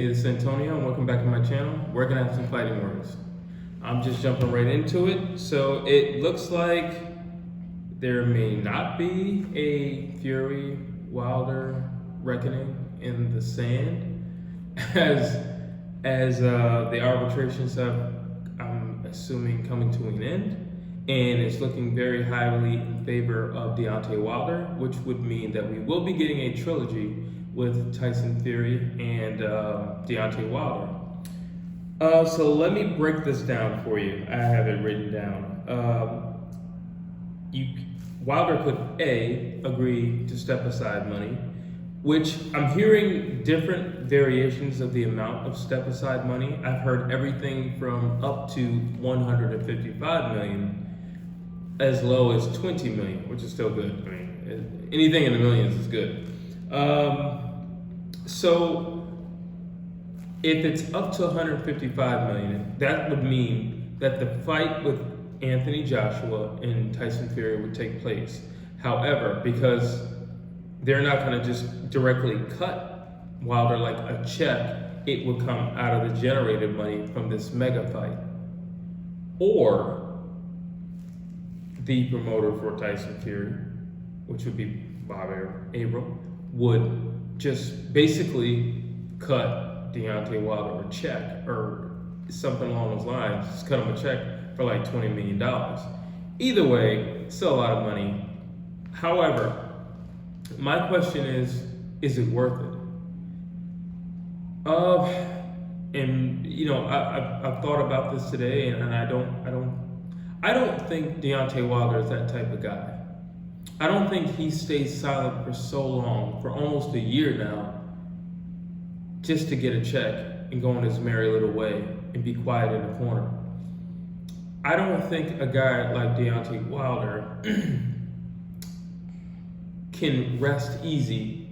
Hey, this is Antonio, and welcome back to my channel. We're gonna have some fighting words. I'm just jumping right into it. So it looks like there may not be a Fury Wilder reckoning in the sand, as the arbitrations have, I'm assuming, coming to an end, and it's looking very highly in favor of Deontay Wilder, which would mean that we will be getting a trilogy with Tyson Fury and Deontay Wilder. So let me break this down for you. I have it written down. Wilder could agree to step aside money, which I'm hearing different variations of the amount of step aside money. I've heard everything from up to 155 million, as low as 20 million, which is still good. I mean, anything in the millions is good. So if it's up to 155 million, that would mean that the fight with Anthony Joshua and Tyson Fury would take place. However, because they're not going to just directly cut Wilder like a check, it would come out of the generated money from this mega fight. Or the promoter for Tyson Fury, which would be Bob Arum, would just basically cut Deontay Wilder a check or something along those lines. Just cut him a check for like $20 million. Either way, still a lot of money. However, my question is it worth it? And you know, I've thought about this today, and I don't think Deontay Wilder is that type of guy. I don't think he stays silent for so long, for almost a year now, just to get a check and go on his merry little way and be quiet in the corner. I don't think a guy like Deontay Wilder can rest easy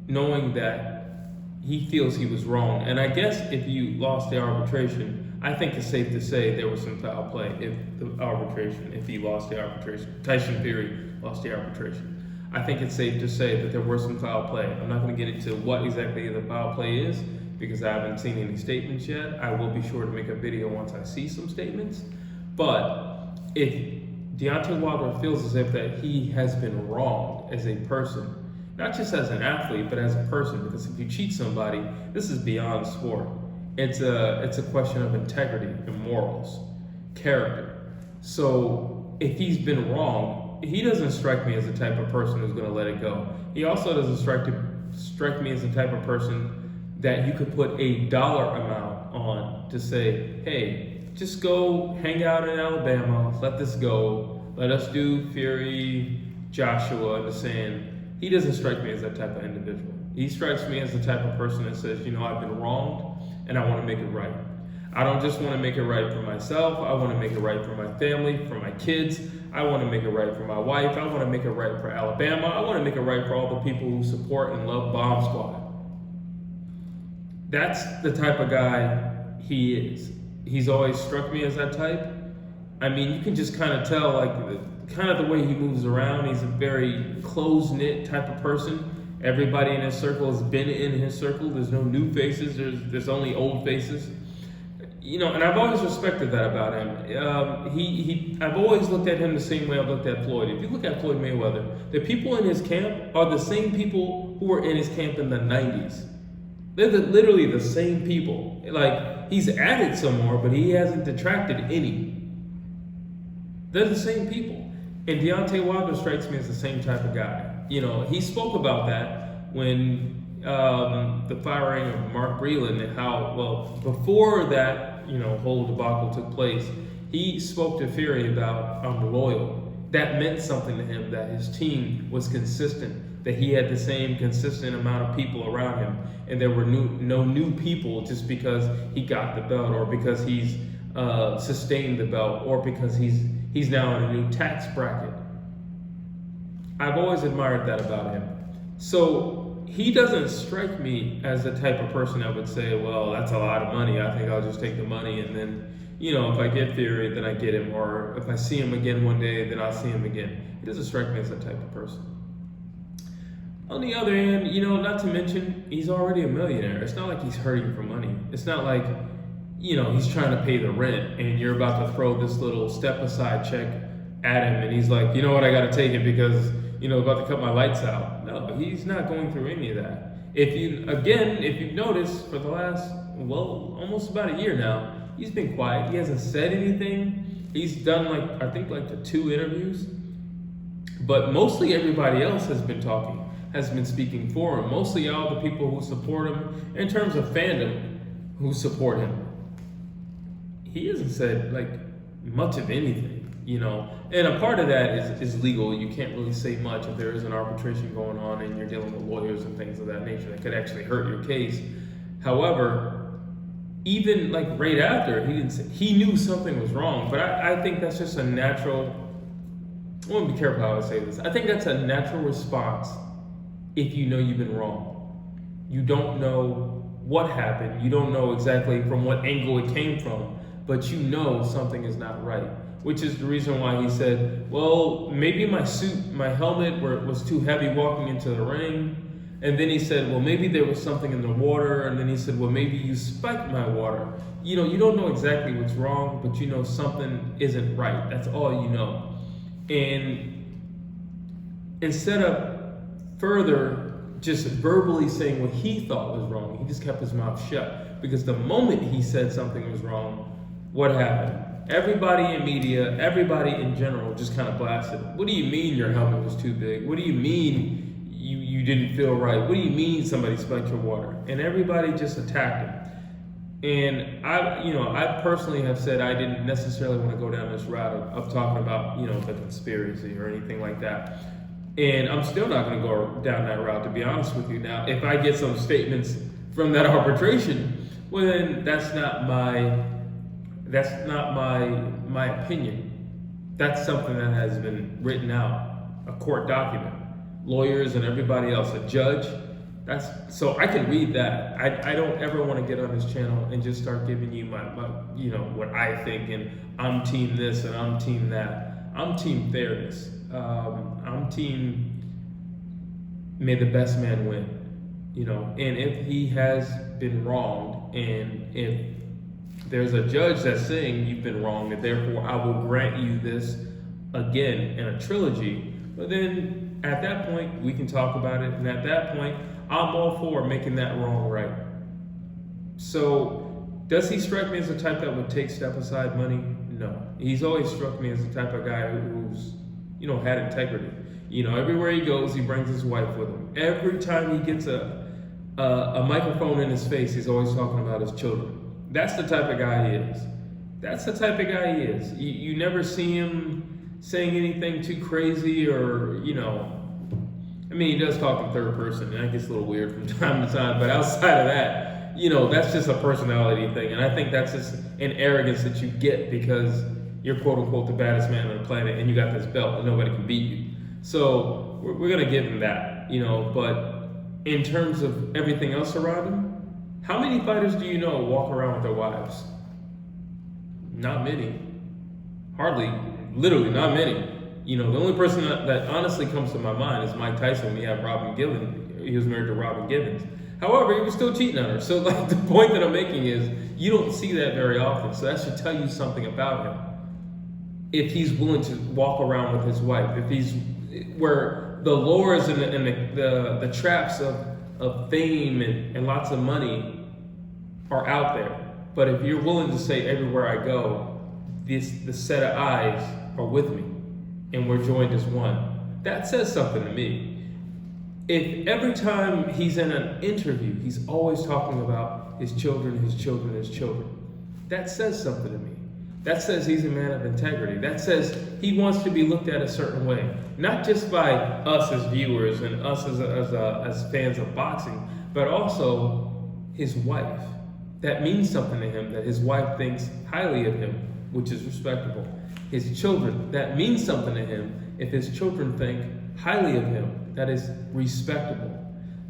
knowing that he feels he was wrong. And I guess if you lost the arbitration, I think it's safe to say there was some foul play if he lost the arbitration. Tyson Fury lost the arbitration. I think it's safe to say that there were some foul play. I'm not going to get into what exactly the foul play is because I haven't seen any statements yet. I will be sure to make a video once I see some statements. But if Deontay Wilder feels as if that he has been wronged as a person, not just as an athlete, but as a person, because if you cheat somebody, this is beyond sport. It's a question of integrity and morals, character. So if he's been wrong, he doesn't strike me as the type of person who's going to let it go. He also doesn't strike me as the type of person that you could put a dollar amount on to say, hey, just go hang out in Alabama, let this go, let us do Fury, Joshua in the sand. He doesn't strike me as that type of individual. He strikes me as the type of person that says, you know, I've been wronged and I want to make it right. I don't just want to make it right for myself. I want to make it right for my family, for my kids. I want to make it right for my wife. I want to make it right for Alabama. I want to make it right for all the people who support and love Bomb Squad. That's the type of guy he is. He's always struck me as that type. I mean, you can just kind of tell, like, kind of the way he moves around. He's a very close-knit type of person. Everybody in his circle has been in his circle. There's no new faces. There's only old faces. You know, and I've always respected that about him. I've always looked at him the same way I've looked at Floyd. If you look at Floyd Mayweather, the people in his camp are the same people who were in his camp in the 90s. They're literally the same people. Like, he's added some more, but he hasn't detracted any. They're the same people. And Deontay Wilder strikes me as the same type of guy. You know, he spoke about that when the firing of Mark Breland and how, well, before that, you know, whole debacle took place, he spoke to Fury about, I'm loyal. That meant something to him, that his team was consistent, that he had the same consistent amount of people around him, and there were no new people just because he got the belt or because he's sustained the belt or because he's now in a new tax bracket. I've always admired that about him. So he doesn't strike me as the type of person that would say, well, that's a lot of money. I think I'll just take the money and then, you know, if I get Fury, then I get him. Or if I see him again one day, then I'll see him again. He doesn't strike me as that type of person. On the other hand, not to mention, he's already a millionaire. It's not like he's hurting for money. It's not like, he's trying to pay the rent and you're about to throw this little step aside check at him and he's like, you know what, I got to take it because, about to cut my lights out. No, he's not going through any of that. If you've noticed for the last, almost about a year now, he's been quiet. He hasn't said anything. He's done I think the 2 interviews, but mostly everybody else has been talking, has been speaking for him. Mostly all the people who support him in terms of fandom who support him. He hasn't said much of anything, and a part of that is legal. You can't really say much if there is an arbitration going on and you're dealing with lawyers and things of that nature that could actually hurt your case. However, even right after, he didn't say, he knew something was wrong, but I think that's just a natural, I want to be careful how I say this. I think that's a natural response if you know you've been wrong. You don't know what happened. You don't know exactly from what angle it came from, but you know something is not right, which is the reason why he said, well, maybe my suit, my helmet was too heavy walking into the ring. And then he said, well, maybe there was something in the water. And then he said, well, maybe you spiked my water. You don't know exactly what's wrong, but you know something isn't right. That's all you know. And instead of further just verbally saying what he thought was wrong, he just kept his mouth shut. Because the moment he said something was wrong, what happened? Everybody in media, everybody in general just kind of blasted. What do you mean your helmet was too big? What do you mean you didn't feel right? What do you mean somebody spiked your water? And everybody just attacked him. And I personally have said I didn't necessarily want to go down this route of talking about, the conspiracy or anything like that. And I'm still not going to go down that route, to be honest with you. Now, if I get some statements from that arbitration, well, then that's not my opinion. That's something that has been written out, a court document, lawyers and everybody else, a judge. So I can read that. I don't ever want to get on this channel and just start giving you my what I think, and I'm team this and I'm team that. I'm team fairness. I'm team may the best man win. And if he has been wronged, and if there's a judge that's saying you've been wronged, and therefore I will grant you this again in a trilogy, but then at that point we can talk about it, and at that point I'm all for making that wrong right. So does he strike me as the type that would take step aside money? No. He's always struck me as the type of guy who's had integrity. Everywhere he goes, he brings his wife with him. Every time he gets a microphone in his face, he's always talking about his children. That's the type of guy he is. That's the type of guy he is. You never see him saying anything too crazy or, he does talk in third person, and that gets a little weird from time to time, but outside of that, that's just a personality thing. And I think that's just an arrogance that you get because you're quote unquote the baddest man on the planet and you got this belt and nobody can beat you. So we're going to give him that, but in terms of everything else around him, how many fighters do you know walk around with their wives? Not many. Hardly, literally not many. The only person that honestly comes to my mind is Mike Tyson when he had Robin Givens. He was married to Robin Givens. However, he was still cheating on her. So the point that I'm making is you don't see that very often. So that should tell you something about him. If he's willing to walk around with his wife, if he's where the lures and the traps of fame and lots of money are out there. But if you're willing to say everywhere I go, the set of eyes are with me and we're joined as one, that says something to me. If every time he's in an interview, he's always talking about his children, his children, his children, that says something to me. That says he's a man of integrity. That says he wants to be looked at a certain way, not just by us as viewers and us as fans of boxing, but also his wife. That means something to him, that his wife thinks highly of him, which is respectable. His children, that means something to him if his children think highly of him, that is respectable.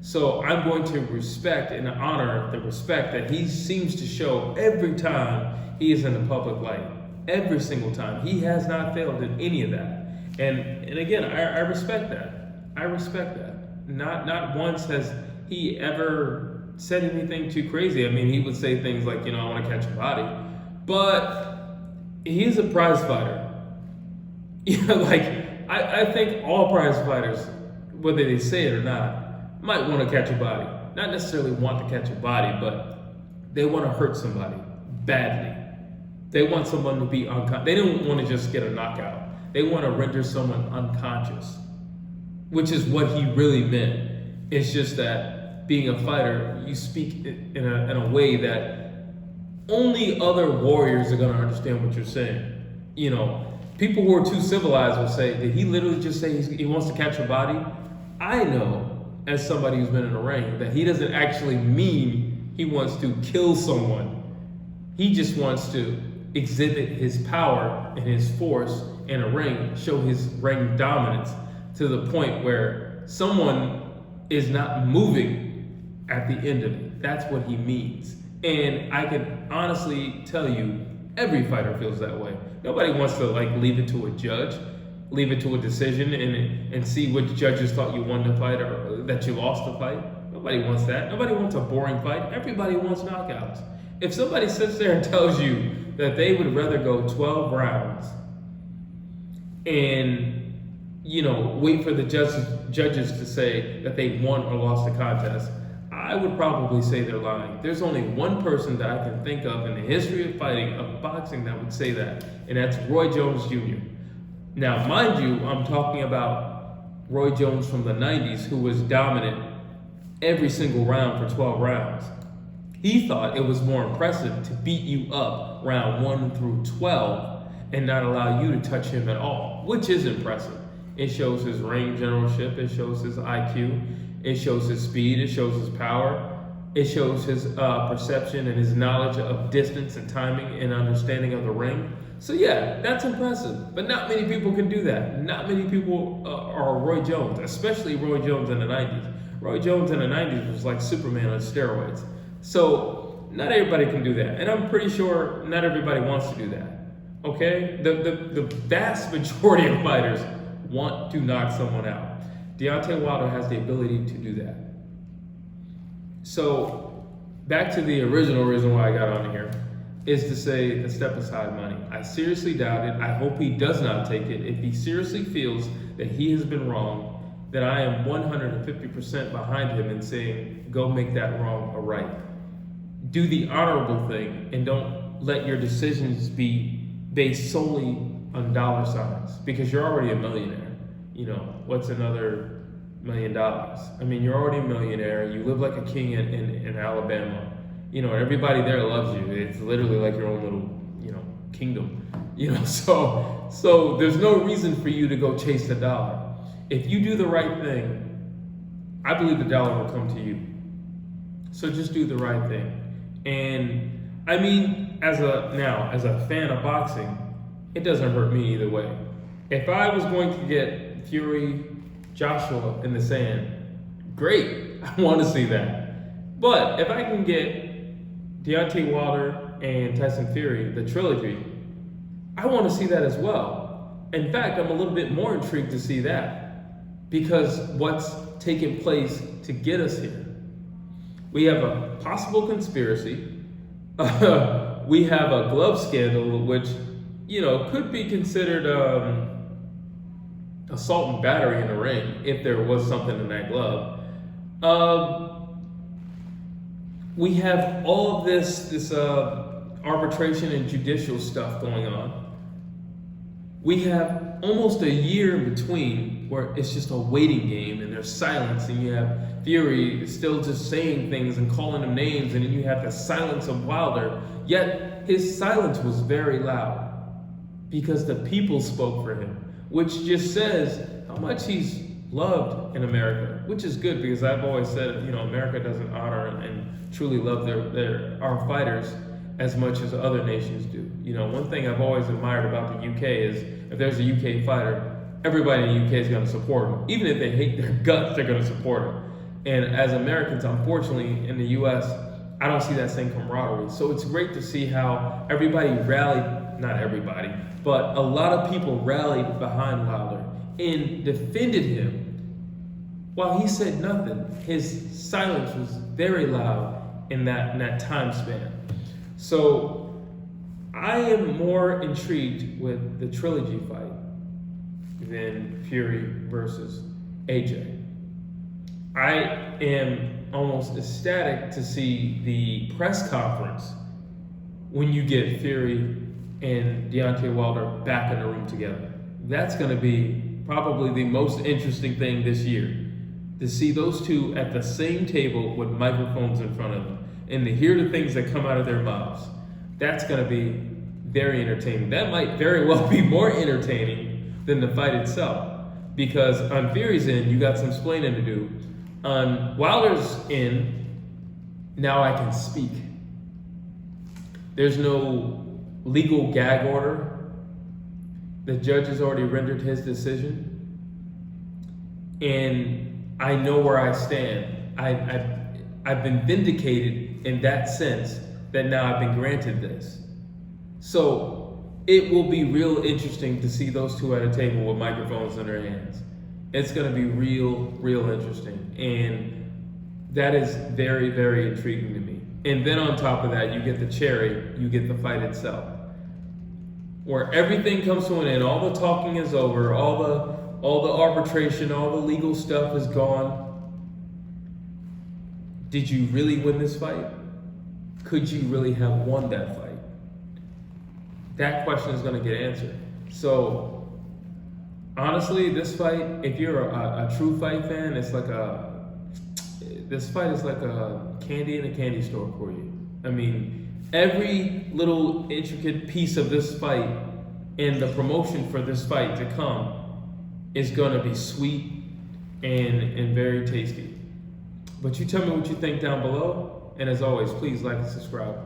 So I'm going to respect and honor the respect that he seems to show every time he is in the public light. Every single time. He has not failed in any of that. And again, I respect that. I respect that. Not once has he ever said anything too crazy. I mean, he would say things like, I want to catch a body, but he's a prize fighter. Like I think all prize fighters, whether they say it or not, might want to catch a body. Not necessarily want to catch a body, but they want to hurt somebody badly. They want someone to be unconscious. They don't want to just get a knockout. They want to render someone unconscious, which is what he really meant. It's just that being a fighter, you speak in a way that only other warriors are going to understand what you're saying. People who are too civilized will say, did he literally just say he wants to catch a body? I know, as somebody who's been in a ring, that he doesn't actually mean he wants to kill someone. He just wants to exhibit his power and his force in a ring, show his ring dominance to the point where someone is not moving at the end of it. That's what he means. And I can honestly tell you, every fighter feels that way. Nobody wants to leave it to a judge, leave it to a decision and see which judges thought you won the fight or that you lost the fight. Nobody wants that. Nobody wants a boring fight. Everybody wants knockouts. If somebody sits there and tells you that they would rather go 12 rounds and wait for the judges to say that they won or lost the contest, I would probably say they're lying. There's only one person that I can think of in the history of fighting, of boxing, that would say that, and that's Roy Jones Jr. Now, mind you, I'm talking about Roy Jones from the 90s, who was dominant every single round for 12 rounds. He thought it was more impressive to beat you up round 1 through 12 and not allow you to touch him at all, which is impressive. It shows his ring generalship, it shows his IQ, it shows his speed, it shows his power, it shows his perception and his knowledge of distance and timing and understanding of the ring. So yeah, that's impressive, but not many people can do that. Not many people are Roy Jones, especially Roy Jones in the 90s. Roy Jones in the 90s was like Superman on steroids. So not everybody can do that, and I'm pretty sure not everybody wants to do that. Okay, the vast majority of fighters want to knock someone out. Deontay Wilder has the ability to do that. So back to the original reason why I got on here is to say the step aside money. I seriously doubt it. I hope he does not take it. If he seriously feels that he has been wrong, then I am 150% behind him in saying, go make that wrong a right. Do the honorable thing and don't let your decisions be based solely on dollar signs, because you're already a millionaire. What's another $1 million? I mean, you're already a millionaire. You live like a king in Alabama. Everybody there loves you. It's literally like your own little, kingdom. So there's no reason for you to go chase the dollar. If you do the right thing, I believe the dollar will come to you. So just do the right thing. And I mean, as a fan of boxing, it doesn't hurt me either way. If I was going to get Fury, Joshua in the sand, great. I want to see that. But if I can get Deontay Wilder and Tyson Fury, the trilogy, I want to see that as well. In fact, I'm a little bit more intrigued to see that, because what's taken place to get us here. We have a possible conspiracy. We have a glove scandal, which, could be considered assault and battery in the ring if there was something in that glove. We have all of this arbitration and judicial stuff going on. We have almost a year in between where it's just a waiting game and there's silence, and you have Fury still just saying things and calling them names, and then you have the silence of Wilder. Yet his silence was very loud because the people spoke for him, which just says how much he's loved in America, which is good, because I've always said, America doesn't honor and truly love our fighters as much as other nations do. One thing I've always admired about the UK is if there's a UK fighter, everybody in the UK is going to support him. Even if they hate their guts, they're going to support him. And as Americans, unfortunately, in the US, I don't see that same camaraderie. So it's great to see how everybody rallied, not everybody, but a lot of people rallied behind Wilder and defended him while he said nothing, his silence was very loud in that time span. So I am more intrigued with the trilogy fight than Fury versus AJ. I am almost ecstatic to see the press conference when you get Fury and Deontay Wilder back in the room together. That's going to be probably the most interesting thing this year, to see those two at the same table with microphones in front of them and to hear the things that come out of their mouths. That's going to be very entertaining. That might very well be more entertaining than the fight itself, because on Fury's end, you got some explaining to do. On Wilder's end, now I can speak. There's no legal gag order. The judge has already rendered his decision. And I know where I stand. I've been vindicated in that sense, that now I've been granted this. So it will be real interesting to see those two at a table with microphones in their hands. It's going to be real interesting. And that is very, very intriguing to me. And then on top of that, you get the cherry, you get the fight itself, where everything comes to an end. All the talking is over, all the arbitration, all the legal stuff is gone. Did you really win this fight? Could you really have won that fight? That question is going to get answered. So honestly, this fight, if you're a true fight fan, this fight is like a candy in a candy store for you. I mean, every little intricate piece of this fight and the promotion for this fight to come is going to be sweet and very tasty. But you tell me what you think down below. And as always, please like and subscribe.